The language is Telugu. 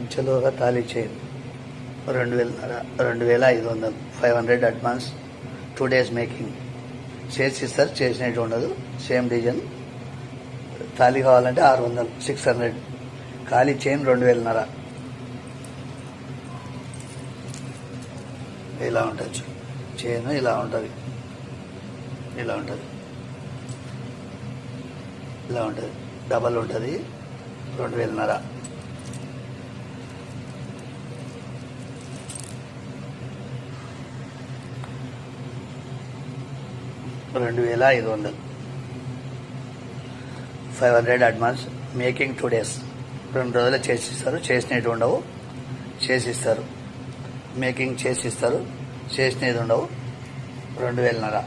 పంచలోహ తాళీ చైన్ 2500 500 అడ్వాన్స్ 2 days మేకింగ్. చేసిస్తారు, చేసినట్టు ఉండదు. Same design. తాళీ కావాలంటే 600 600. ఖాళీ చైన్ 2500. ఇలా ఉంటుంది చైన్. ఇలా ఉంటుంది, ఇలా ఉంటుంది, ఇలా ఉంటుంది. డబల్ ఉంటుంది. 2500. 2500. 500 అడ్వాన్స్. Making 2 days. 2 రోజులు చేసిస్తారు, చేసినట్టు ఉండవు. చేసిస్తారు, మేకింగ్ చేసిస్తారు, చేసినది ఉండవు. 2500.